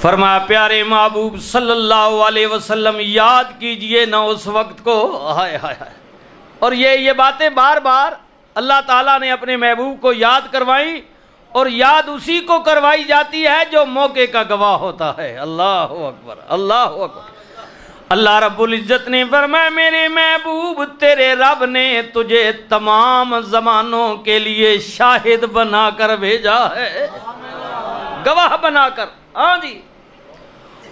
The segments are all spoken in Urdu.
فرمایا پیارے محبوب صلی اللہ علیہ وسلم یاد کیجئے نہ اس وقت کو. ہائے ہائے ہائے. اور یہ باتیں بار بار اللہ تعالیٰ نے اپنے محبوب کو یاد کروائی، اور یاد اسی کو کروائی جاتی ہے جو موقع کا گواہ ہوتا ہے. اللہ اکبر اللہ اکبر. اللہ رب العزت نے فرمایا میرے محبوب تیرے رب نے تجھے تمام زمانوں کے لیے شاہد بنا کر بھیجا ہے، گواہ بنا کر. ہاں جی،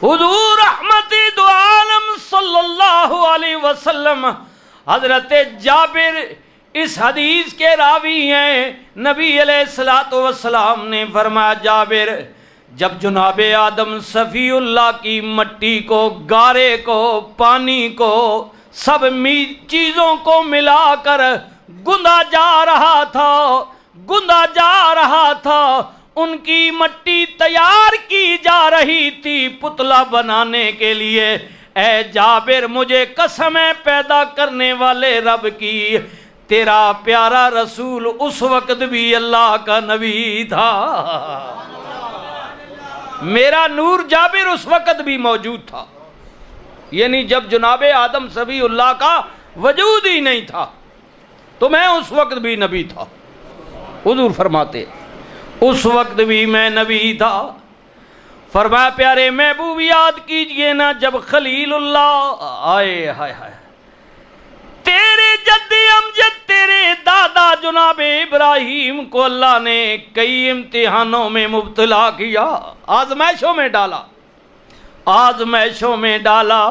حضور رحمت دو عالم صلی اللہ علیہ وسلم حضرت جابر اس حدیث کے راوی ہیں. نبی علیہ الصلوۃ والسلام نے فرمایا جابر جب جناب آدم صفی اللہ کی مٹی کو، گارے کو، پانی کو، سب چیزوں کو ملا کر گندا جا رہا تھا، ان کی مٹی تیار کی جا رہی تھی پتلا بنانے کے لیے. اے جابر مجھے قسم ہے پیدا کرنے والے رب کی، تیرا پیارا رسول اس وقت بھی اللہ کا نبی تھا. میرا نور جابر اس وقت بھی موجود تھا، یعنی جب جناب آدم صفی اللہ کا وجود ہی نہیں تھا تو میں اس وقت بھی نبی تھا. حضور فرماتے اس وقت بھی میں نبی تھا. فرمایا پیارے محبوب یاد کیجئے نا جب خلیل اللہ آئے ہائے ہائے تیرے جد امجد تیرے دادا جناب ابراہیم کو اللہ نے کئی امتحانوں میں مبتلا کیا، آزمائشوں میں ڈالا.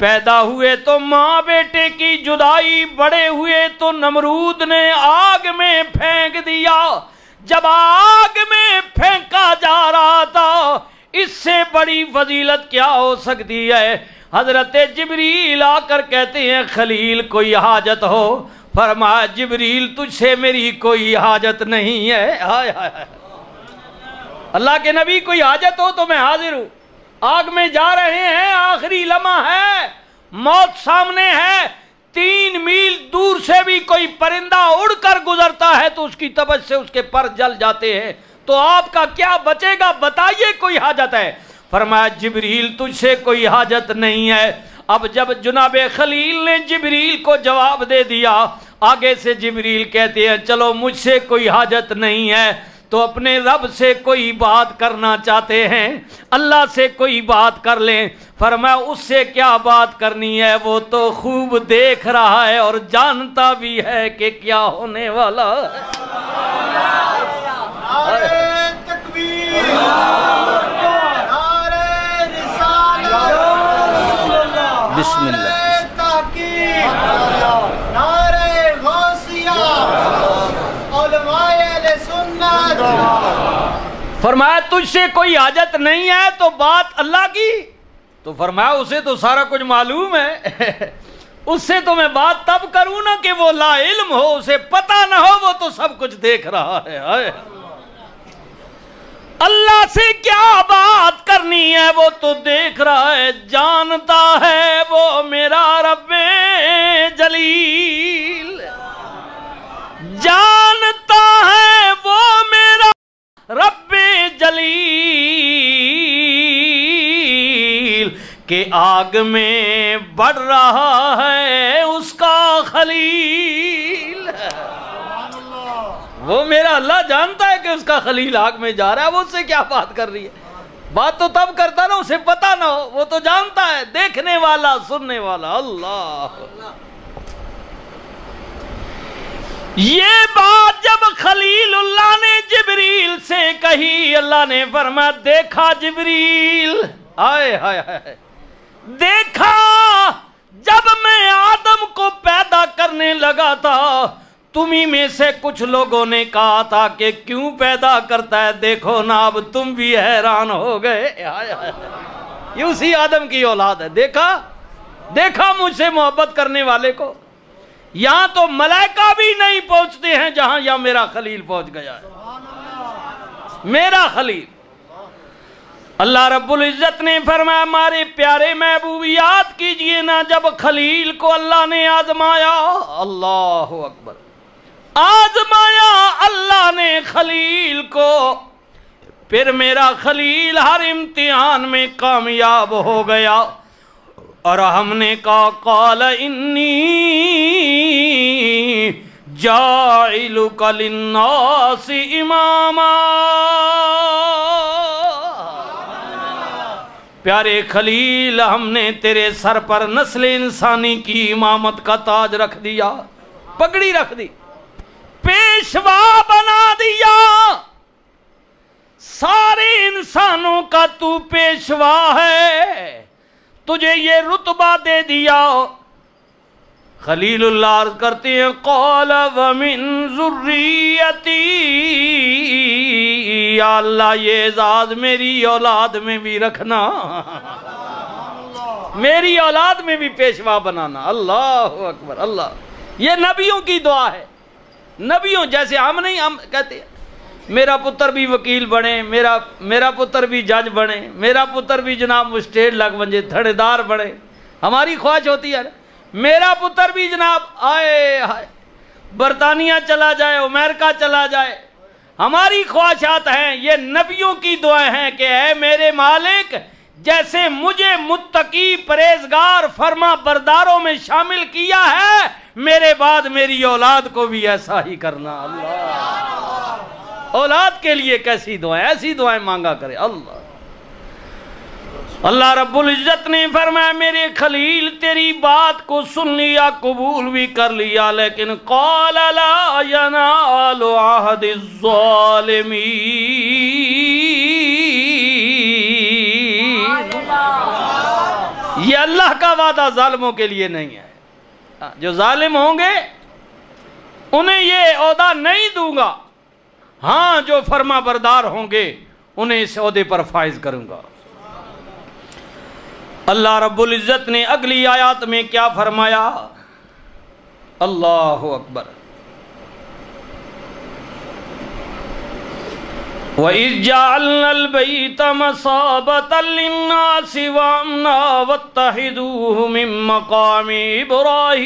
پیدا ہوئے تو ماں بیٹے کی جدائی، بڑے ہوئے تو نمرود نے آگ میں پھینک دیا. جب آگ میں پھینکا جا رہا تھا اس سے بڑی فضیلت کیا ہو سکتی ہے. حضرت جبریل آ کر کہتے ہیں خلیل کوئی حاجت ہو؟ فرمایا جبریل تجھ سے میری کوئی حاجت نہیں ہے. ہائے ہائے اللہ کے نبی کوئی حاجت ہو تو میں حاضر ہوں. آگ میں جا رہے ہیں، آخری لمحہ ہے، موت سامنے ہے، 3 میل دور سے بھی کوئی پرندہ اڑ کر گزرتا ہے تو اس کی تبش سے اس کے پر جل جاتے ہیں، تو آپ کا کیا بچے گا؟ بتائیے کوئی حاجت ہے؟ فرمایا جبریل تجھ سے کوئی حاجت نہیں ہے. اب جب جناب خلیل نے جبریل کو جواب دے دیا، آگے سے جبریل کہتے ہیں چلو مجھ سے کوئی حاجت نہیں ہے، تو اپنے رب سے کوئی بات کرنا چاہتے ہیں، اللہ سے کوئی بات کر لیں. فرمایا اس سے کیا بات کرنی ہے، وہ تو خوب دیکھ رہا ہے اور جانتا بھی ہے کہ کیا ہونے والا ہے. نعرہ تکبیر، نعرہ رسالت، بسم اللہ، نعرہ تحقیق، نعرہ غوثیہ، علماء اہل سنت. فرمایا تجھ سے کوئی حاجت نہیں ہے تو بات اللہ کی. تو فرمایا اسے تو سارا کچھ معلوم ہے، اس سے تو میں بات تب کروں نا کہ وہ لا علم ہو، اسے پتہ نہ ہو، وہ تو سب کچھ دیکھ رہا ہے. اللہ سے کیا بات کرنی ہے، وہ تو دیکھ رہا ہے، جانتا ہے وہ میرا رب جلیل، جانتا ہے وہ میرا رب جلیل کہ آگ میں بڑھ رہا ہے اس کا خلیل. وہ میرا اللہ جانتا ہے کہ اس کا خلیل آگ میں جا رہا ہے، وہ اس سے کیا بات کر رہی ہے؟ بات تو تب کرتا نا اسے پتا نہ ہو، وہ تو جانتا ہے، دیکھنے والا سننے والا. اللہ یہ بات جب خلیل اللہ نے جبریل سے کہی، اللہ نے فرمایا دیکھا جبریل، آئے ہائے ہائے دیکھا جب میں آدم کو پیدا کرنے لگا تھا تمہیں میں سے کچھ لوگوں نے کہا تھا کہ کیوں پیدا کرتا ہے، دیکھو نا اب تم بھی حیران ہو گئے. یہ اسی آدم کی اولاد ہے. دیکھا مجھ سے محبت کرنے والے کو. یہاں تو ملائکہ بھی نہیں پہنچتے ہیں جہاں یا میرا خلیل پہنچ گیا ہے، میرا خلیل. اللہ رب العزت نے فرمایا ہمارے پیارے محبوب یاد کیجئے نا جب خلیل کو اللہ نے آزمایا. اللہ اکبر. آزمایا اللہ نے خلیل کو پھر میرا خلیل ہر امتحان میں کامیاب ہو گیا، اور ہم نے کہا قال انی جاعلک للناس اماما۔ پیارے خلیل، ہم نے تیرے سر پر نسل انسانی کی امامت کا تاج رکھ دیا، پگڑی رکھ دی، پیشوا بنا دیا، سارے انسانوں کا تو پیشوا ہے، تجھے یہ رتبہ دے دیا۔ خلیل اللہ عرض کرتے ہیں قال ومن ذریتی، یا اللہ یہ اعزاز میری اولاد میں بھی رکھنا، میری اولاد میں بھی پیشوا بنانا۔ اللہ اکبر، اللہ، یہ نبیوں کی دعا ہے، نبیوں جیسے ہم نہیں، ہم کہتے ہیں میرا پتر بھی وکیل بنے، میرا پتر بھی جج بنے، میرا پتر بھی جناب مسٹیٹ لگ بنجے، تھڑے دار بنے، ہماری خواہش ہوتی ہے میرا پتر بھی جناب آئے برطانیہ چلا جائے، امریکہ چلا جائے، ہماری خواہشات ہیں۔ یہ نبیوں کی دعائیں ہیں کہ اے میرے مالک، جیسے مجھے متقی پرہیزگار فرما برداروں میں شامل کیا ہے، میرے بعد میری اولاد کو بھی ایسا ہی کرنا۔ اللہ، اولاد کے لیے کیسی دعائیں، ایسی دعائیں مانگا کرے۔ اللہ رب العزت نے فرمایا میرے خلیل تیری بات کو سن لیا، قبول بھی کر لیا، لیکن قال لا ینال عہد الظالمین، یہ اللہ کا وعدہ ظالموں کے لیے نہیں ہے، جو ظالم ہوں گے انہیں یہ عہدہ نہیں دوں گا، ہاں جو فرما بردار ہوں گے انہیں اس عہدے پر فائز کروں گا۔ اللہ رب العزت نے اگلی آیات میں کیا فرمایا؟ اللہ اکبر، وَإِذْ جَعَلْنَا الْبَيْتَ مَثَابَةً لِلنَّاسِ وَأَمْنًا وَاتَّخِذُوهُ مِن مَّقَامِ إِبْرَاهِيمَ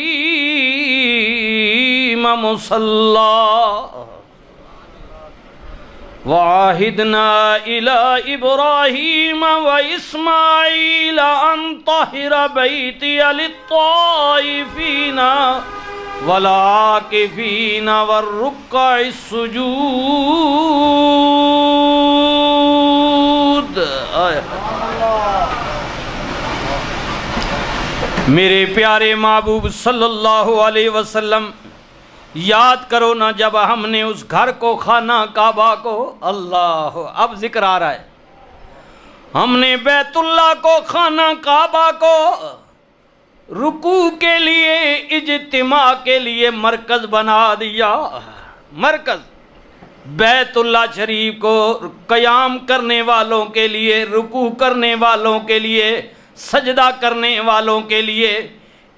مُصَلًّى وَعَاهِدْنَا إِلَىٰ إِبْرَاهِيمَ وَإِسْمَاعِيلَ أَن طَهِّرَ بَيْتِيَ لِلطَّائِفِينَ وَالْعَاكِفِينَ وَالرُّكَّعِ السُّجُودِ۔ میرے پیارے محبوب صلی اللہ علیہ وسلم، یاد کرو نا جب ہم نے اس گھر کو، خانہ کعبہ کو، اللہ، اب ذکر آ رہا ہے، ہم نے بیت اللہ کو، خانہ کعبہ کو رکوع کے لیے، اجتماع کے لیے مرکز بنا دیا، مرکز بیت اللہ شریف کو قیام کرنے والوں کے لیے، رکوع کرنے والوں کے لیے، سجدہ کرنے والوں کے لیے،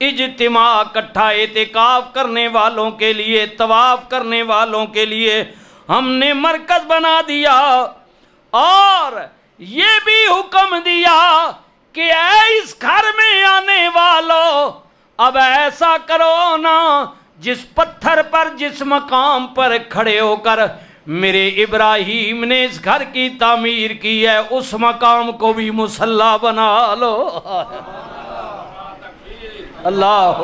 اجتماع اکٹھا اعتکاف کرنے والوں کے لیے، طواف کرنے والوں کے لیے ہم نے مرکز بنا دیا، اور یہ بھی حکم دیا کہ اے اس گھر میں آنے والوں، اب ایسا کرو نا، جس پتھر پر، جس مقام پر کھڑے ہو کر میرے ابراہیم نے اس گھر کی تعمیر کی ہے، اس مقام کو بھی مصلی بنا لو۔ اللہ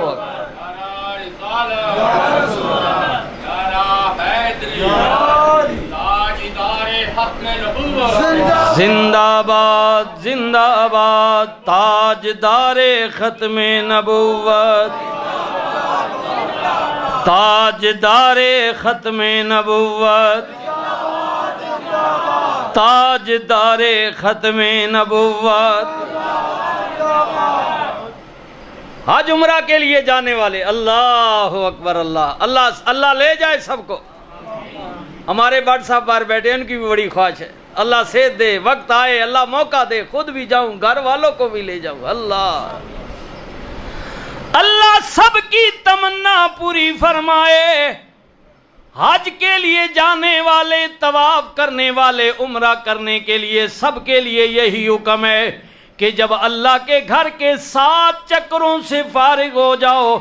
زندہ باد، زندہ باد، تاجدار ختم نبوت، تاجدار ختم نبوت، تاجدار ختم نبوت۔ حج عمرہ کے لیے جانے والے، اللہ اکبر، اللہ لے جائے سب کو۔ ہمارے بٹ صاحب باہر بیٹھے، ان کی بھی بڑی خواہش ہے، اللہ صحت دے، وقت آئے، اللہ موقع دے، خود بھی جاؤں، گھر والوں کو بھی لے جاؤں۔ اللہ سب کی تمنا پوری فرمائے۔ حج کے لیے جانے والے، طواف کرنے والے، عمرہ کرنے کے لیے، سب کے لیے یہی حکم ہے کہ جب اللہ کے گھر کے 7 چکروں سے فارغ ہو جاؤ،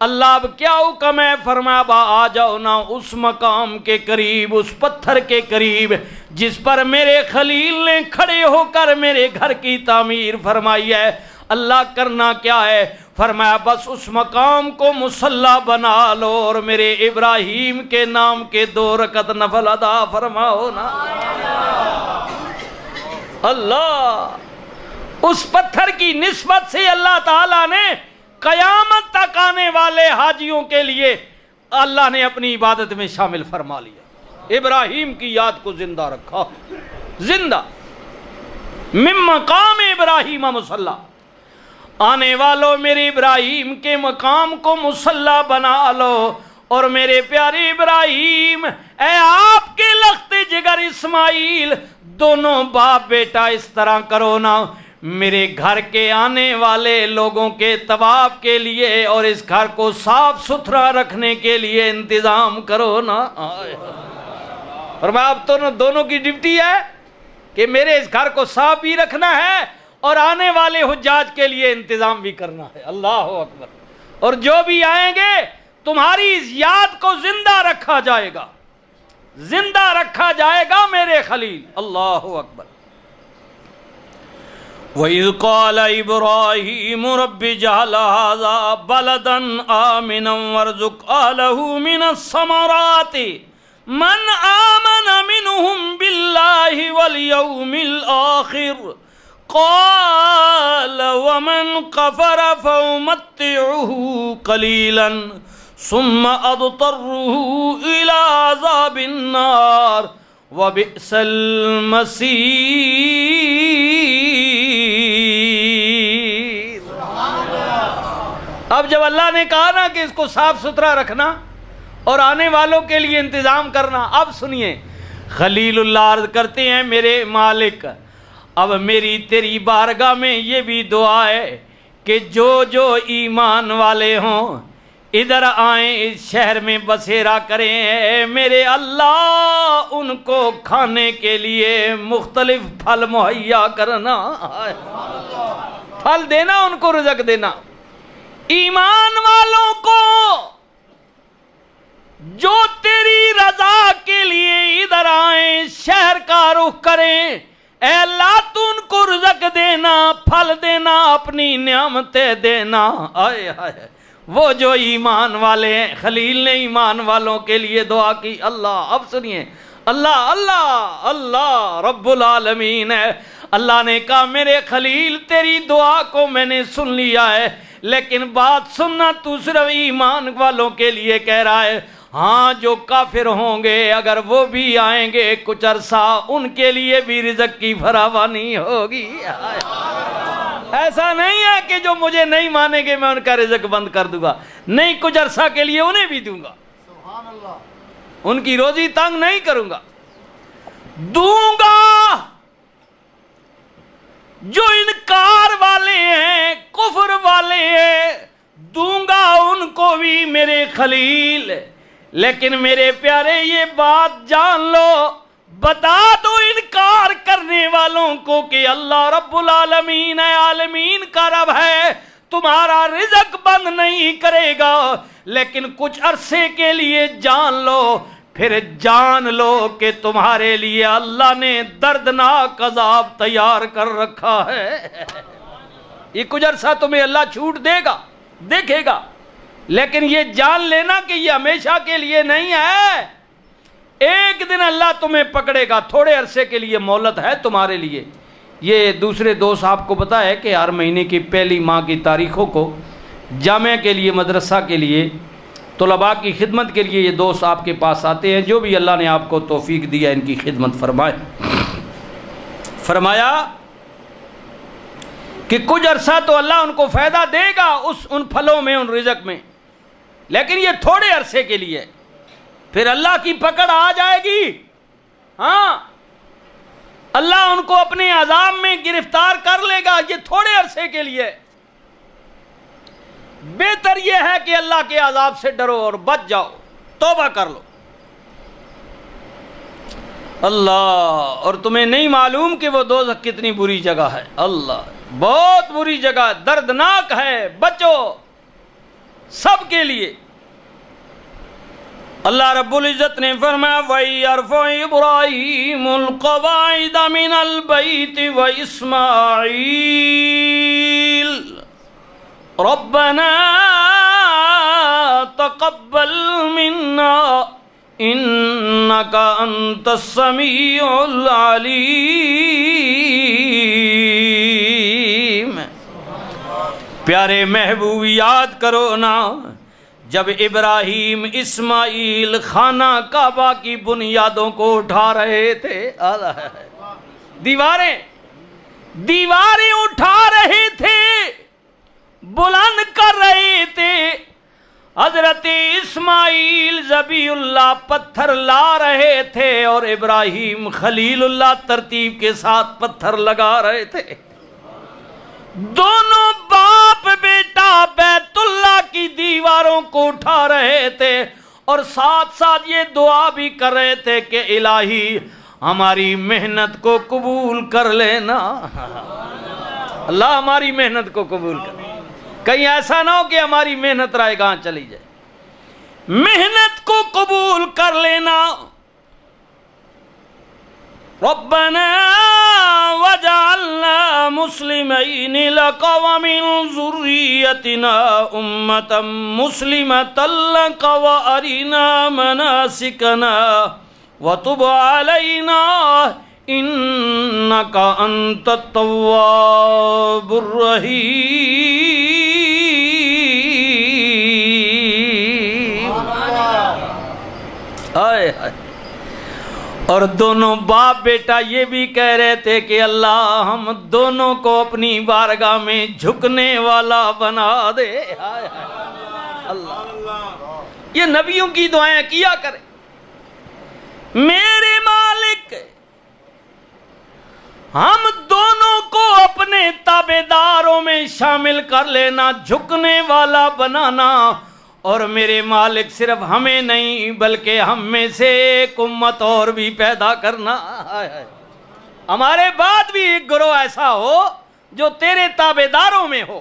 اللہ اب کیا حکم ہے؟ فرمایا با آ جاؤ نا اس مقام کے قریب، اس پتھر کے قریب جس پر میرے خلیل نے کھڑے ہو کر میرے گھر کی تعمیر فرمائی ہے۔ اللہ کرنا کیا ہے؟ فرمایا بس اس مقام کو مصلی بنا لو اور میرے ابراہیم کے نام کے 2 رکعت نفل ادا فرماؤ نا۔ اللہ، اس پتھر کی نسبت سے اللہ تعالیٰ نے قیامت تک آنے والے حاجیوں کے لیے اللہ نے اپنی عبادت میں شامل فرما لیا۔ ابراہیم کی یاد کو زندہ رکھا، زندہ من مقام ابراہیم مصلی، آنے والوں میرے ابراہیم کے مقام کو مصلی بنا لو۔ اور میرے پیارے ابراہیم، اے آپ کے لخت جگر اسماعیل، دونوں باپ بیٹا اس طرح کرو نا، میرے گھر کے آنے والے لوگوں کے طواف کے لیے اور اس گھر کو صاف ستھرا رکھنے کے لیے انتظام کرو نا۔ اور میں اب تو دونوں کی ڈیوٹی ہے کہ میرے اس گھر کو صاف بھی رکھنا ہے اور آنے والے حجاج کے لیے انتظام بھی کرنا ہے۔ اللہ اکبر۔ اور جو بھی آئیں گے تمہاری اس یاد کو زندہ رکھا جائے گا، زندہ رکھا جائے گا میرے خلیل۔ اللہ اکبر۔ وَإِذْ قَالَ إِبْرَاهِيمُ رَبِّ اجْعَلْ هَٰذَا بَلَدًا آمِنًا وَارْزُقْ أَهْلَهُ مِنَ الثَّمَرَاتِ مَنْ آمَنَ مِنْهُمْ بِاللَّهِ وَالْيَوْمِ الْآخِرِ قَالَ وَمَنْ كَفَرَ فَأُمَتِّعُهُ قَلِيلًا ثُمَّ أَضْطَرُّهُ إِلَىٰ عَذَابِ النَّارِ وَبِئْسَ الْمَصِيرُ۔ اب جب اللہ نے کہا نا کہ اس کو صاف ستھرا رکھنا اور آنے والوں کے لیے انتظام کرنا، اب سنیے خلیل اللہ عرض کرتے ہیں میرے مالک، اب میری تیری بارگاہ میں یہ بھی دعا ہے کہ جو جو ایمان والے ہوں ادھر آئیں، اس شہر میں بسیرا کریں، میرے اللہ ان کو کھانے کے لیے مختلف پھل مہیا کرنا، پھل دینا، ان کو رزق دینا۔ ایمان والوں کو جو تیری رضا کے لیے ادھر آئیں، شہر کا رخ کریں، اے اللہ تو ان کو رزق دینا، پھل دینا، اپنی نعمتیں دینا۔ آئے آئے، وہ جو ایمان والے ہیں، خلیل نے ایمان والوں کے لیے دعا کی۔ اللہ، اب سنیے، اللہ اللہ اللہ رب العالمین ہے۔ اللہ نے کہا میرے خلیل تیری دعا کو میں نے سن لیا ہے، لیکن بات سننا، تو صرف ایمان والوں کے لیے کہہ رہا ہے۔ ہاں جو کافر ہوں گے اگر وہ بھی آئیں گے کچھ عرصہ، ان کے لیے بھی رزق کی فراوانی ہوگی۔ ایسا نہیں ہے کہ جو مجھے نہیں مانیں گے میں ان کا رزق بند کر دوں گا، نہیں، کچھ عرصہ کے لیے انہیں بھی دوں گا، ان کی روزی تنگ نہیں کروں گا، دوں گا۔ جو انکار والے ہیں، کفر والے ہیں، دوں گا ان کو بھی میرے خلیل۔ لیکن میرے پیارے یہ بات جان لو، بتا دو انکار کرنے والوں کو کہ اللہ رب العالمین ہے، عالمین کا رب ہے، تمہارا رزق بند نہیں کرے گا، لیکن کچھ عرصے کے لیے جان لو، پھر جان لو کہ تمہارے لیے اللہ نے دردناک عذاب تیار کر رکھا ہے۔ یہ کچھ عرصہ تمہیں اللہ چھوٹ دے گا، دیکھے گا، لیکن یہ جان لینا کہ یہ ہمیشہ کے لیے نہیں ہے، ایک دن اللہ تمہیں پکڑے گا۔ تھوڑے عرصے کے لیے مہلت ہے تمہارے لیے۔ یہ دوسرے دوست آپ کو پتا ہے کہ ہر مہینے کی پہلی ماہ کی تاریخوں کو جامعہ کے لیے، مدرسہ کے لیے، طلباء کی خدمت کے لیے یہ دوست آپ کے پاس آتے ہیں۔ جو بھی اللہ نے آپ کو توفیق دیا ان کی خدمت فرمائے۔ فرمایا کہ کچھ عرصہ تو اللہ ان کو فائدہ دے گا ان پھلوں میں، ان رزق میں، لیکن یہ تھوڑے عرصے کے لیے، پھر اللہ کی پکڑ آ جائے گی۔ ہاں، اللہ ان کو اپنے عذاب میں گرفتار کر لے گا، یہ تھوڑے عرصے کے لیے۔ بہتر یہ ہے کہ اللہ کے عذاب سے ڈرو اور بچ جاؤ، توبہ کر لو۔ اللہ، اور تمہیں نہیں معلوم کہ وہ دوزخ کتنی بری جگہ ہے۔ اللہ، بہت بری جگہ، دردناک ہے، بچو، سب کے لیے۔ اللہ رب العزت نے فرمایا وَيَرْفَعُ إِبْرَاهِيمُ الْقَوَاعِدَ مِنَ الْبَيْتِ وَإِسْمَاعِيلُ رَبَّنَا تَقَبَّلْ مِنَّا إِنَّكَ أَنْتَ السَّمِيعُ الْعَلِيمُ۔ پیارے محبوب یاد کرو نا، جب ابراہیم اسماعیل خانہ کعبہ کی بنیادوں کو اٹھا رہے تھے، دیواریں اٹھا رہے تھے، بلند کر رہے تھے، حضرت اسماعیل ذبیح اللہ پتھر لا رہے تھے اور ابراہیم خلیل اللہ ترتیب کے ساتھ پتھر لگا رہے تھے۔ دونوں باپ بیٹا بیت اللہ کی دیواروں کو اٹھا رہے تھے اور ساتھ ساتھ یہ دعا بھی کر رہے تھے کہ الہی ہماری محنت کو قبول کر لینا، اللہ ہماری محنت کو قبول کر۔ کہیں ایسا نہ ہو کہ ہماری محنت رائے گاہ چلی جائے، محنت کو قبول کر لینا۔ ربنا وجعلنا مسلمین لک ومن ذریتنا امة مسلمة لک وارنا مناسکنا وتب علینا انک انت التواب الرحیم۔ آئے آئے۔ اور دونوں باپ بیٹا یہ بھی کہہ رہے تھے کہ اللہ ہم دونوں کو اپنی بارگاہ میں جھکنے والا بنا دے۔ اللہ یہ نبیوں کی دعائیں کیا کرے، میرے مالک ہم دونوں کو اپنے تابعداروں میں شامل کر لینا، جھکنے والا بنانا، اور میرے مالک صرف ہمیں نہیں بلکہ ہم میں سے ایک امت اور بھی پیدا کرنا، ہمارے بعد بھی ایک گروہ ایسا ہو جو تیرے تابعداروں میں ہو،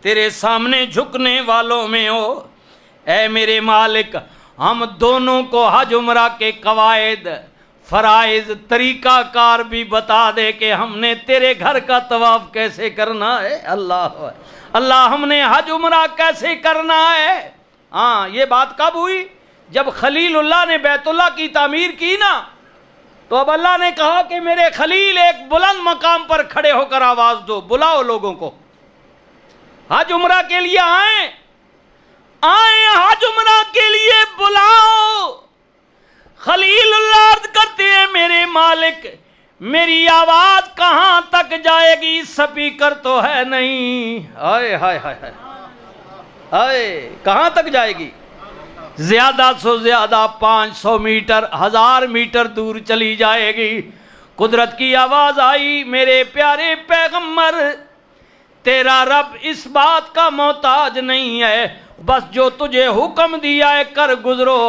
تیرے سامنے جھکنے والوں میں ہو۔ اے میرے مالک ہم دونوں کو حج عمرہ کے قواعد، فرائض، طریقہ کار بھی بتا دے کہ ہم نے تیرے گھر کا طواف کیسے کرنا ہے۔ اللہ ہم نے حج عمرہ کیسے کرنا ہے۔ ہاں یہ بات کب ہوئی؟ جب خلیل اللہ نے بیت اللہ کی تعمیر کی نا، تو اب اللہ نے کہا کہ میرے خلیل ایک بلند مقام پر کھڑے ہو کر آواز دو، بلاؤ لوگوں کو حج عمرہ کے لیے آئیں حج عمرہ کے لیے بلاؤ۔ خلیل اللہ عرض کرتے ہیں میرے مالک میری آواز کہاں تک جائے گی، سپیکر تو ہے نہیں۔ ہائے ہائے ہائے ہائے، کہاں تک جائے گی؟ زیادہ سے زیادہ 500 میٹر، 1000 میٹر دور چلی جائے گی۔ قدرت کی آواز آئی، میرے پیارے پیغمبر تیرا رب اس بات کا محتاج نہیں ہے، بس جو تجھے حکم دیا ہے کر گزرو،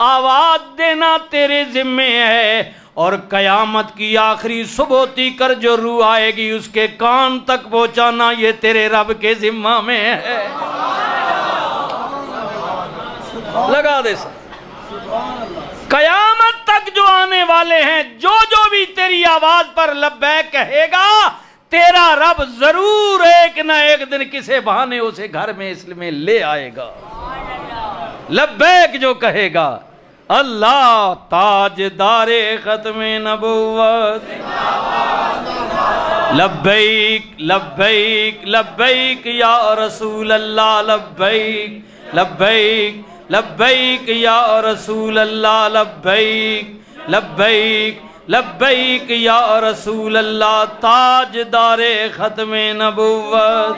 آواز دینا تیرے ذمے ہے، اور قیامت کی آخری صبح کر جو روح آئے گی اس کے کان تک پہنچانا یہ تیرے رب کے ذمہ میں ہے۔ لگا دے سر، قیامت تک جو آنے والے ہیں جو بھی تیری آواز پر لبیک کہے گا، تیرا رب ضرور ایک نہ ایک دن کسی بہانے اسے گھر میں اس میں لے آئے گا۔ لبیک جو کہے گا، اللہ تاجدار ختم نبوت، لبیک لبیک لبیک یا رسول اللہ، لبیک لبیک لبیک یا رسول اللہ، لبیک لبیک لبیک یا رسول اللہ، تاجدار ختم نبوت۔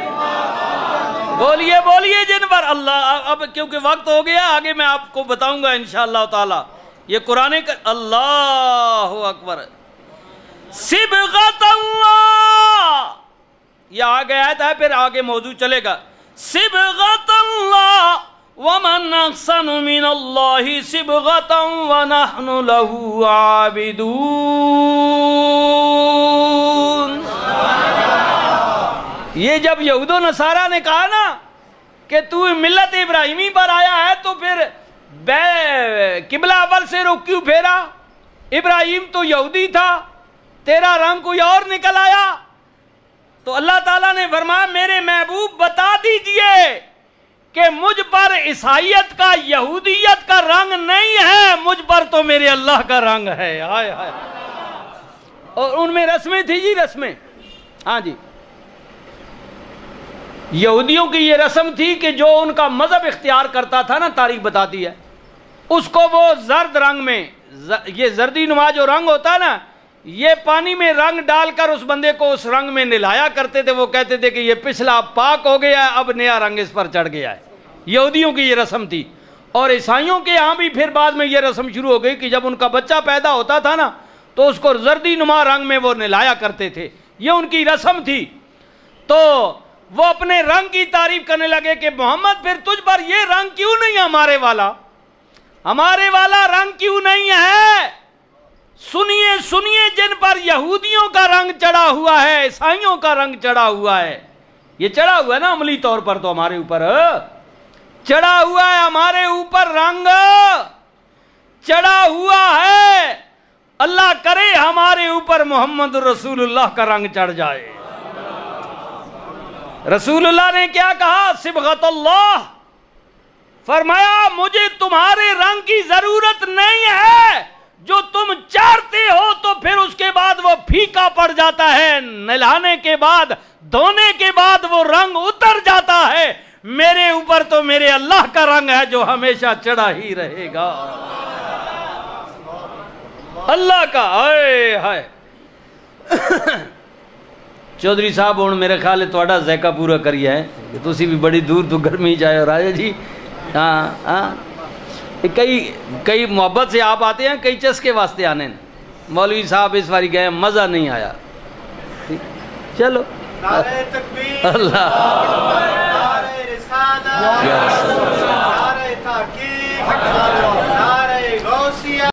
بولیے بولیے جن پر اللہ۔ اب کیونکہ وقت ہو گیا، آگے میں آپ کو بتاؤں گا انشاءاللہ تعالی۔ یہ قرآن کا اللہ اکبر، صبغۃ اللہ، یہ آگے آیت ہے، پھر آگے موضوع چلے گا۔ صبغۃ اللہ ومن احسن من اللہ صبغۃ ونحن له عابدون۔ یہ جب یہود و نصارہ نے کہا نا کہ تو ملت ابراہیمی پر آیا ہے تو پھر قبلہ اول سے رخ کیوں پھیرا؟ ابراہیم تو یہودی تھا، تیرا رنگ کوئی اور نکل آیا۔ تو اللہ تعالیٰ نے فرمایا میرے محبوب بتا دیجئے کہ مجھ پر عیسائیت کا یہودیت کا رنگ نہیں ہے، مجھ پر تو میرے اللہ کا رنگ ہے۔ ہائے ہائے۔ اور ان میں رسمیں تھی جی، رسمیں، ہاں جی، یہودیوں کی یہ رسم تھی کہ جو ان کا مذہب اختیار کرتا تھا نا، تاریخ بتاتی ہے، اس کو وہ زرد رنگ میں، یہ زردی نما جو رنگ ہوتا ہے نا، یہ پانی میں رنگ ڈال کر اس بندے کو اس رنگ میں نلایا کرتے تھے۔ وہ کہتے تھے کہ یہ پچھلا پاک ہو گیا ہے، اب نیا رنگ اس پر چڑھ گیا ہے۔ یہودیوں کی یہ رسم تھی۔ اور عیسائیوں کے یہاں بھی پھر بعد میں یہ رسم شروع ہو گئی کہ جب ان کا بچہ پیدا ہوتا تھا نا تو اس کو زردی نما رنگ میں وہ نلایا کرتے تھے، یہ ان کی رسم تھی۔ تو وہ اپنے رنگ کی تعریف کرنے لگے کہ محمد پھر تجھ پر یہ رنگ کیوں نہیں ہمارے والا، ہمارے والا رنگ کیوں نہیں ہے؟ سنیے سنیے، جن پر یہودیوں کا رنگ چڑھا ہوا ہے، عیسائیوں کا رنگ چڑھا ہوا ہے، یہ چڑھا ہوا ہے نا عملی طور پر، تو ہمارے اوپر چڑھا ہوا ہے، ہمارے اوپر رنگ چڑھا ہوا ہے۔ اللہ کرے ہمارے اوپر محمد رسول اللہ کا رنگ چڑھ جائے۔ رسول اللہ نے کیا کہا؟ صبغت اللہ، فرمایا مجھے تمہارے رنگ کی ضرورت نہیں ہے، جو تم چاہتے ہو تو پھر اس کے بعد وہ پھیکا پڑ جاتا ہے، نہلانے کے بعد، دھونے کے بعد وہ رنگ اتر جاتا ہے۔ میرے اوپر تو میرے اللہ کا رنگ ہے جو ہمیشہ چڑھا ہی رہے گا، اللہ کا۔ ہائے ہائے۔ چودھری صاحب ہوں میرے خیال ہے تھوڑا ذائقہ پورا کریے ہے کہ تسی بھی بڑی دور تو گرمی جائے اور آئے جی۔ ہاں ہاں، کئی محبت سے آپ آتے ہیں، کئی چسکے واسطے آنے۔ مولوی صاحب اس باری گئے، مزہ نہیں آیا۔ چلو نعرہ تکبیر، اللہ، نعرہ رسالت، نعرہ تحقیق، نعرہ غوثیہ۔